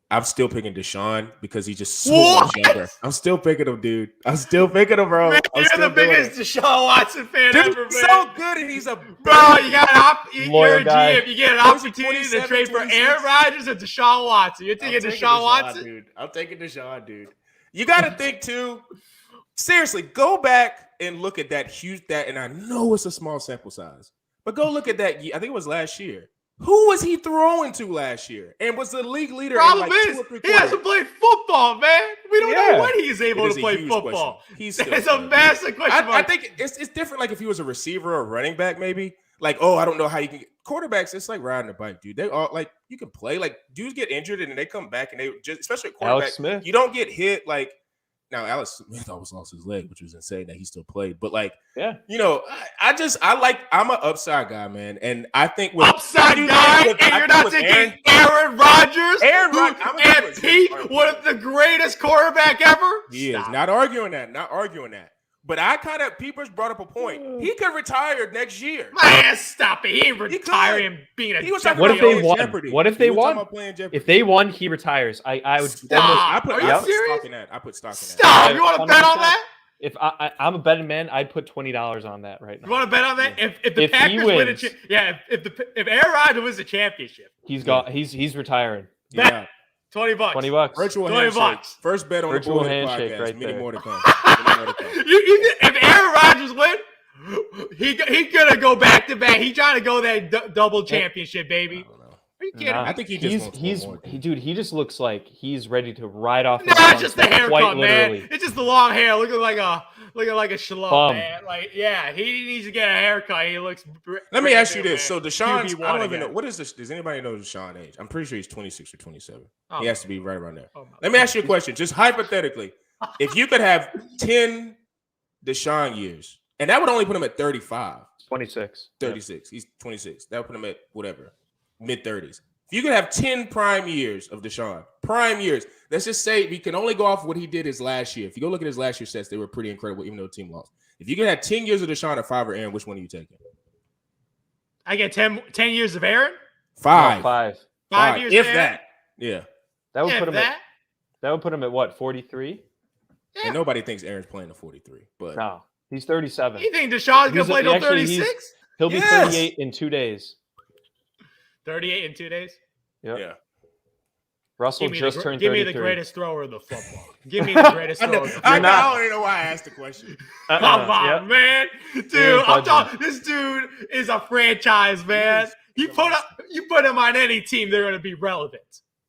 I'm still picking Deshaun because he's just so much younger. I'm still picking him, dude. I'm still picking him, bro. Man, you're the biggest Deshaun Watson fan ever, man. So good, and he's a bro. You got you're a GM. You get an opportunity to trade for Aaron Rodgers and Deshaun Watson. You're taking Deshaun Watson, dude. I'm taking Deshaun, dude. You got to think too. Seriously, go back and look at that and I know it's a small sample size, but go look at that. I think it was last year. Who was he throwing to last year? And was the league leader? Problem is, he hasn't played football, man. We don't know when he's able to play football. It's a massive question. I think it's different. Like if he was a receiver or a running back, maybe. Like, I don't know how you can get quarterbacks. It's like riding a bike, dude. They all like you can play. Like dudes get injured and then they come back and they just, especially at quarterback, Alex Smith. You don't get hit like. Now, Alex Smith almost lost his leg, which was insane that he still played. But, like, you know, I'm an upside guy, man. And I think with upside guy, and you're not taking Aaron Rodgers, and Pete, one of the greatest quarterback ever. He is. Not arguing that. But I kind of, Peepers brought up a point. He could retire next year. Man, stop it. He ain't retiring being a What if they won? What if they won? If they won, he retires. I would. Stop. Are you serious? I put stock in that. Stop. You want to bet on that? If I'm a betting man, I'd put $20 on that right now. You want to bet on that? If the Packers win if Aaron Rodgers wins the championship, he's retiring. Yeah. $20. $20. Virtual handshake. First bet on virtual the handshake podcast. right Many there. more to come. If Aaron Rodgers wins, he's gonna go back to back. He's trying to go that double championship, baby. I don't know. Are you kidding? I think he just he just looks like he's ready to ride off. It's just the haircut, man. It's just the long hair, looking like a schlub, man. Like, yeah, he needs to get a haircut. He looks. Let me ask you this: so Deshaun, I don't even know what is this. Does anybody know Deshaun age? I'm pretty sure he's 26 or 27. He has to be right around there. Let me ask you a question, just hypothetically: if you could have 10 Deshaun years, and that would only put him at 35. 26. 36. He's 26. That would put him at whatever. Mid-30s. If you could have 10 prime years of Deshaun, let's just say we can only go off what he did his last year. If you go look at his last year stats, they were pretty incredible, even though the team lost. If you could have 10 years of Deshaun or 5 or Aaron, which one are you taking? I get 10 years of Aaron? 5. No, 5. 5 years if of that. Yeah. That would put him at what, 43? Yeah. And nobody thinks Aaron's playing at 43. But no, he's 37. You think Deshaun's going to play till 36? He'll be 38 in 2 days. 38 in 2 days? Yep. Yeah. Russell just turned 33. Give me the greatest thrower of the football. Give me the greatest thrower of the football. I don't even know why I asked the question. Come on, man. Dude, I'm talking. This dude is a franchise, man. You put him on any team, they're going to be relevant.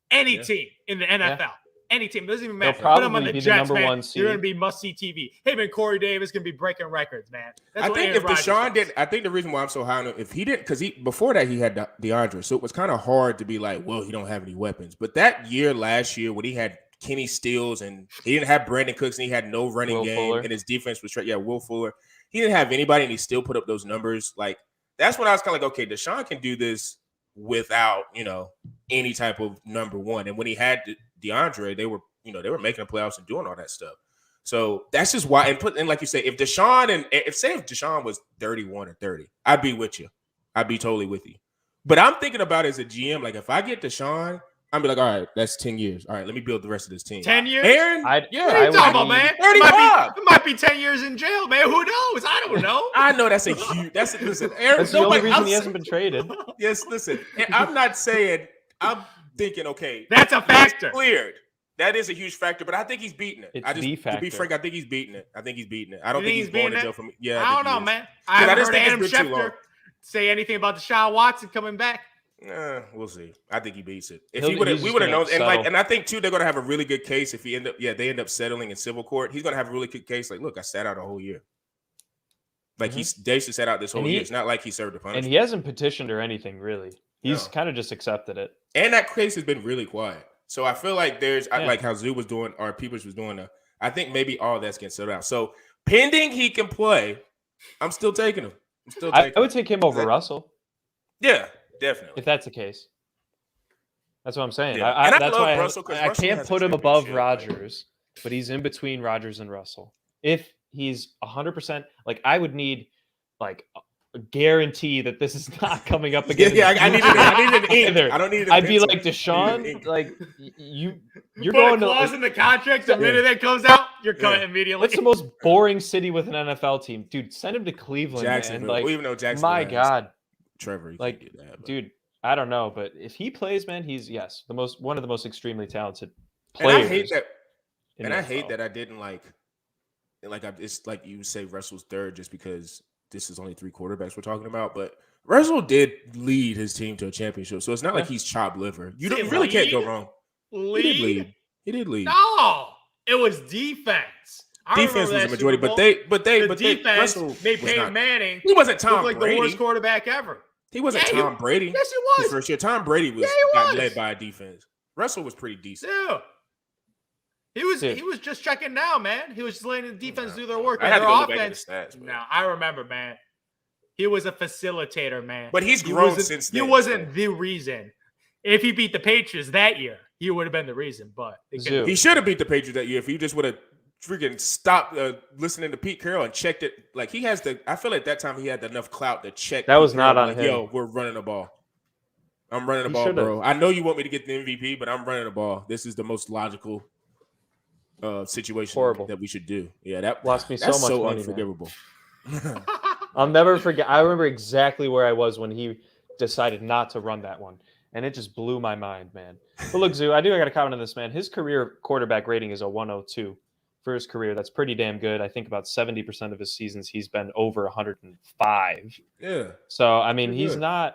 Any team in the NFL. any team. It doesn't even They'll matter. Put them on probably the be the Jets, number man. one You're going seed. to be must-see TV. Hey, man, Corey Davis going to be breaking records, man. That's I what think Aaron if Rodgers Deshaun does. didn't, I think the reason why I'm so high on him, if he didn't, because before that he had DeAndre, so it was kind of hard to be like, well, he don't have any weapons. But that year, last year, when he had Kenny Stills and he didn't have Brandon Cooks and he had no running Will game Fuller. and his defense was straight. Yeah, Will Fuller. He didn't have anybody and he still put up those numbers. Like that's when I was kind of like, okay, Deshaun can do this without any type of number one. And when he had DeAndre, they were making the playoffs and doing all that stuff. So that's just why. And like you say, if Deshaun was 31 or 30, I'd be with you. I'd be totally with you. But I'm thinking about it as a GM, like if I get Deshaun, I'm be like, all right, that's 10 years. All right, let me build the rest of this team. 10 years? Aaron, What are you talking about, man? 35. It might be 10 years in jail, man. Who knows? I don't know. I know that's a huge. Listen, Aaron. That's the only reason he hasn't been traded. Yes, listen. I'm not saying. I'm thinking. Okay, That's a factor. cleared. That is a huge factor, but I think he's beating it. It's To be factor. frank, I think he's beating it. I think I don't You think he's going to beating jail it? for me. Yeah, I don't know, think he is. man. I I haven't just heard think Adam it's been too long. Schefter say anything about Deshaun Watson coming back. We'll see. I think he beats it. If He'll- he would have, he's we just would have gonna known. settle. And I think too, they're going to have a really good case if they end up settling in civil court. He's going to have a really good case. Like, look, I sat out a whole year. Like Dave should sat out this whole And year. It's not like he served a punishment. And he hasn't petitioned or anything, really. He's No. kind of just accepted it. And that case has been really quiet. So I feel like there's Yeah. like how Zoo was doing or Peebles was doing. I think maybe all that's getting settled out. So pending he can play, I'm still taking him. I would take him over that- Russell Yeah, definitely. if that's the case. That's what I'm saying. Yeah. And I That's love why Russell 'cause I Russell can't has a put him above championship, like- Rodgers, but he's in between Rodgers and Russell. If he's 100%, like I would need like a guarantee that this is not coming up again. I need an ink. Either. I don't need. I'd be like ink. Deshaun, like you're Put going a clause to. in the contract. The minute that comes out, you're cut Yeah. immediately. What's the most boring city with an NFL team, dude? Send him to Cleveland, man. Jacksonville. Like, Well, even though Jacksonville my has God, Trevor, you like, can't do that, but- dude, I don't know, but if he plays, man, he's one of the most extremely talented And players. I hate that. in And the I hate NFL. that I didn't it's like you say Russell's third just because this is only 3 quarterbacks we're talking about, but Russell did lead his team to a championship, so it's not like he's chopped liver. You Did really can't go lead? wrong. He Lead? did lead. He did lead. No, it was defense. I Defense remember was that the majority, Super Bowl. but the defense Russell made was Peyton not. Manning He wasn't look Tom like Brady. the worst quarterback ever. He wasn't Yeah, he- Tom Brady. Yes, he His was. first year. Tom Brady Yeah, he got was. led by a defense. Russell was pretty decent. Dude. Dude. He was just checking down, man. He was just letting the defense do their work. I had Their to go look back at offense. the stats, but- No, I remember, man. He was a facilitator, man. But he's He grown wasn't- since He then. wasn't the reason. If he beat the Patriots that year, he would have been the reason. But they couldn't- Zoo. He should have beat the Patriots that year if he just would have freaking stopped listening to Pete Carroll and checked it. Like he has I feel at that time he had enough clout to check. That was Pete not Carroll, on like, him. Yo, we're running the ball. I'm running the He ball, should've. bro. I know you want me to get the MVP, but I'm running the ball. This is the most logical situation Horrible. that we should do. Yeah, that Lost me so that's much so money, man. unforgivable. I'll never forget. I remember exactly where I was when he decided not to run that one, and it just blew my mind, man. But look, Zoo, I got to comment on this, man. His career quarterback rating is a 102 for his career. That's pretty damn good. I think about 70% of his seasons he's been over 105. Yeah. So I mean, Pretty good.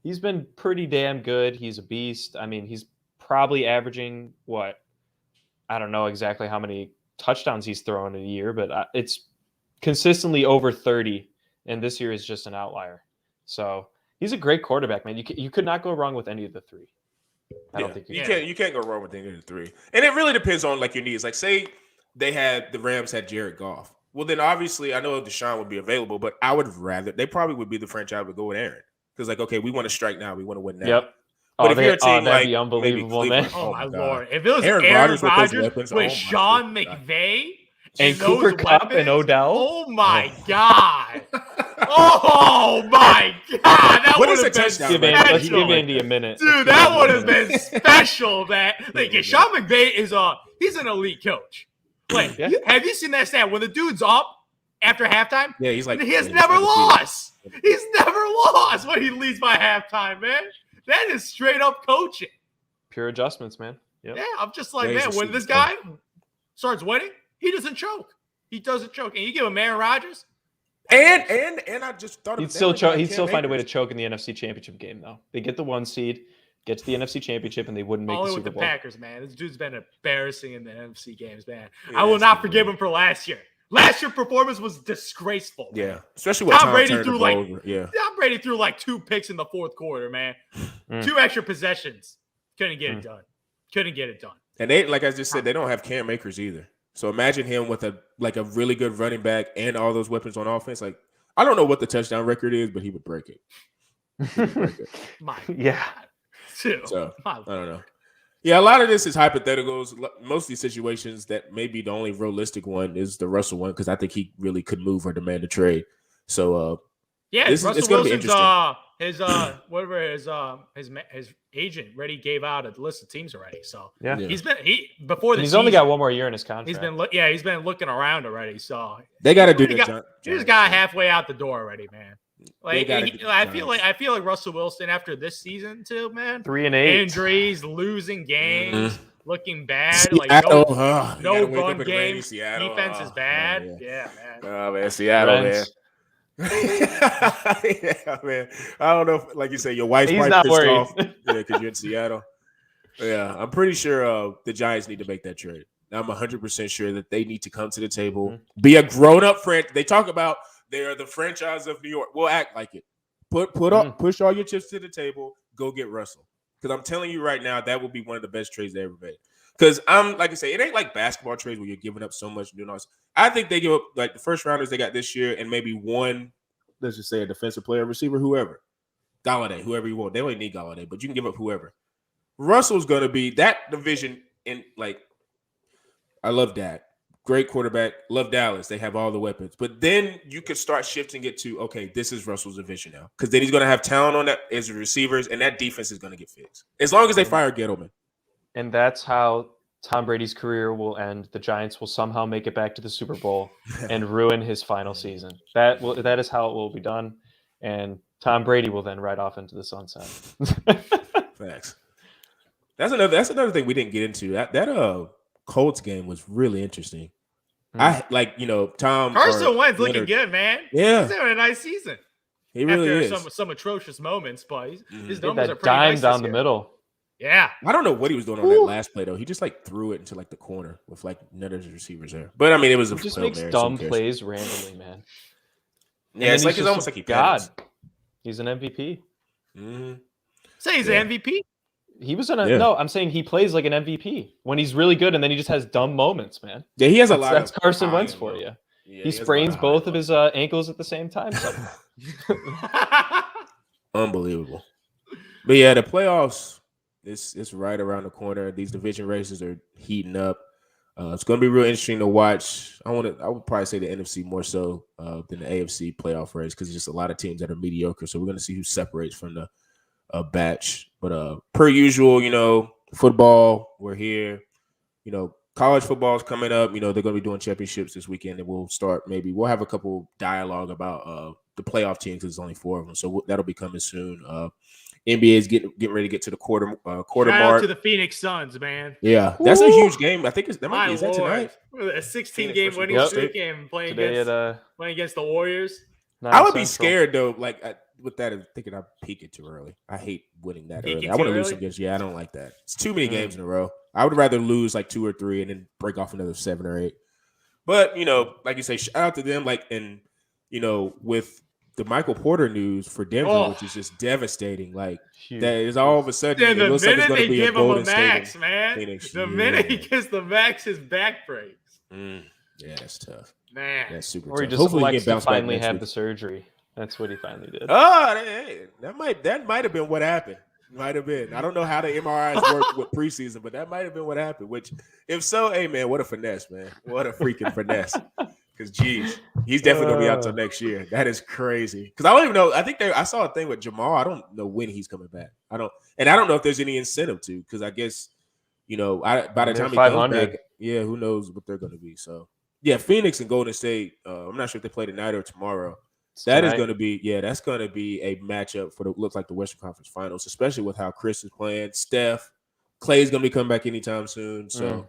He's been pretty damn good. He's a beast. I mean, he's probably averaging what? I don't know exactly how many touchdowns he's thrown in a year, but it's consistently over 30, and this year is just an outlier. So he's a great quarterback, man. You could not go wrong with any of the three. I don't think you can't go wrong with any of the three. And it really depends on like your needs. Like say the Rams had Jared Goff. Well, then obviously I know Deshaun would be available, but I would rather they probably would be the franchise would go with Aaron because like okay, we want to strike now, we want to win now. Yep. But if you're a team that'd like be maybe unbelievable, Cleveland, man. Oh, my God. Lord. If it was Aaron Aaron Rodgers Rodgers with with, those weapons, oh my Sean God. McVay And those Cooper Kupp and weapons, Odell. Oh, my God. Oh, my God. That What would is have a been touchdown, Give man? Andy, let's special. give Andy a minute. Dude, that would have been special. Sean McVay he's an elite coach. Like, Yeah. have you seen that stat? When the dude's up after halftime, Yeah, he's like he has he's never undefeated. lost. He's never lost when he leads by halftime, man. That is straight up coaching. Pure adjustments, man. Yep. Yeah, I'm just like, Yeah, he's man, a when this superstar. guy starts winning, he doesn't choke. He doesn't choke. And you give him Aaron Rodgers, And I just thought He'd still find a way to choke in the NFC Championship game, though. They get the 1 seed. get to the NFC Championship, and they wouldn't make Only the with Super the Bowl. Packers, man. This dude's been embarrassing in the NFC games, man. Yeah, I will it's not good, forgive man. him for last year. Last year's performance was disgraceful. Man. Yeah, especially when Tom Tom Brady turned the threw ball like over. Yeah, Tom Brady threw like 2 picks in the fourth quarter, man. Mm. 2 extra possessions. Couldn't get it done. Couldn't get it done. and they, like I just said, they don't have Cam Akers either. So imagine him with a really good running back and all those weapons on offense. Like, I don't know what the touchdown record is, but he would break it. He would break it. My Yeah. God. Too. So My I don't know. Yeah, a lot of this is hypotheticals. Most of these situations, that maybe the only realistic one is the Russell one, because I think he really could move or demand a trade. So Yeah, This is- Russell it's gonna be Wilson's his agent already gave out a list of teams already. So Yeah. Yeah. he's before the He's season, only got 1 more year in his contract. he's been looking around already. So they got to do He the got- Giants. he just got halfway out the door already, man. They Like gotta do the I feel Giants. like Russell Wilson after this season too, man. 3-8. Injuries, losing games, looking bad. Seattle, Like no you no gotta wake run up in rainy games. Seattle. Defense is bad. Oh, Yeah, man. Oh man, Seattle, Rents. man. Yeah, man. I don't know if, like you say, your wife's He's probably not pissed worried. off. Yeah, because you're in Seattle. Yeah, I'm pretty sure the Giants need to make that trade. I'm 100% sure that they need to come to the table, Mm-hmm. be a grown-up franchise. They talk about they are the franchise of New York. We'll act like it. Push all your chips to the table. Go get Russell. Because I'm telling you right now, that will be one of the best trades they ever made. Because I'm like I say, it ain't like basketball trades where you're giving up so much and doing all this. I think they give up like the first rounders they got this year and maybe one, let's just say a defensive player, receiver, whoever. Galladay, whoever you want. They only need Galladay, but you can give up whoever. Russell's gonna be that division in like I love Dak. Great quarterback. Love Dallas. They have all the weapons. But then you could start shifting it to, okay, this is Russell's division now. Because then he's going to have talent on that as receivers, and that defense is going to get fixed. As long as they fire Gettleman. And that's how Tom Brady's career will end. The Giants will somehow make it back to the Super Bowl and ruin his final season. That is how it will be done. And Tom Brady will then ride off into the sunset. Facts. That's another thing we didn't get into. That Colts game was really interesting. I Tom Carson or Wentz looking Leonard- good, man. Yeah. He's having a nice season. He really After is. some atrocious moments, but his Mhm. Did numbers are that pretty dime nice down this the year. middle. Yeah. I don't know what he was doing on that last play though. He just like threw it into like the corner with like none of his receivers there. But I mean, it was a He just Hail makes Mary, dumb so who cares? plays randomly, man. Yeah, it's And like he's it's almost just like he God. panics. He's an MVP. Mm-hmm. Say he's Yeah. an MVP. He was Yeah. no. I'm saying he plays like an MVP when he's really good, and then he just has dumb moments, man. Yeah, he has a That's, lot. that's of Carson high Wentz and for low. you. Yeah, He has a lot sprains high both and of low. his ankles at the same time. Unbelievable. But yeah, the playoffs, it's right around the corner. These division races are heating up. It's going to be real interesting to watch. I would probably say the NFC more so than the AFC playoff race because there's just a lot of teams that are mediocre. So we're going to see who separates from the batch. But per usual, football, we're here. College football is coming up. They're going to be doing championships this weekend, and we'll have a couple dialogue about the playoff teams because there's only 4 of them. So that'll be coming soon. NBA is getting ready to get to the quarter Shout out mark. to the Phoenix Suns, man. Yeah, that's a huge game. I think is that My tonight? Lord. A 16-game Phoenix winning versus streak Golden and playing Today against, at playing against the Warriors. 9 I would be Central. scared though. Like with that, I'm thinking I'm peaking too early. I hate winning that Peaking early. I want to too lose early? some games. Yeah, I don't like that. It's too many games in a row. I would rather lose like 2 or 3 and then break off another 7 or 8. But like you say, shout out to them. With the Michael Porter news for Denver, which is just devastating. Like Huge. that is all of a sudden. Yeah, it the looks like it's minute going they to be a give him a Golden State max, and man. Phoenix. The minute he Yeah. gets the max, his back breaks. Yeah, that's tough. Man. That's super Or he tough. just Hopefully, he elects can to bounce back finally next have week. the surgery. That's what he finally did. Oh, that might have been what happened. Might have been. I don't know how the MRIs work with preseason, but that might have been what happened. Which, if so, hey man, what a finesse, man! What a freaking finesse. Because geez, he's definitely gonna be out till next year. That is crazy. Because I don't even know. I think I saw a thing with Jamal. I don't know when he's coming back. I don't know if there's any incentive to. Because I guess by the time he comes 500. back, yeah, who knows what they're gonna be. So yeah, Phoenix and Golden State. I'm not sure if they play tonight or tomorrow. That is Tonight. going to be, that's going to be a matchup for looks like the Western Conference Finals, especially with how Chris is playing. Steph, Clay's going to be coming back anytime soon. So,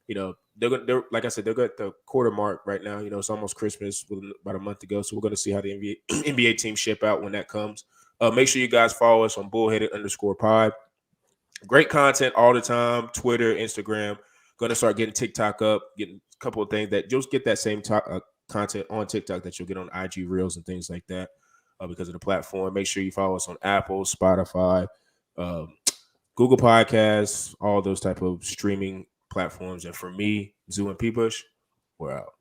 they're like I said, they're at the quarter mark right now. It's almost Christmas with about a month to go. So we're going to see how the NBA team shape out when that comes. Make sure you guys follow us on Bullheaded_pod. Great content all the time. Twitter, Instagram. Going to start getting TikTok up, getting a couple of things that you'll get that same content on TikTok that you'll get on IG Reels and things like that because of the platform. Make sure you follow us on Apple, Spotify, Google Podcasts, all those type of streaming platforms. And for me, Zoo and P. Bush, we're out.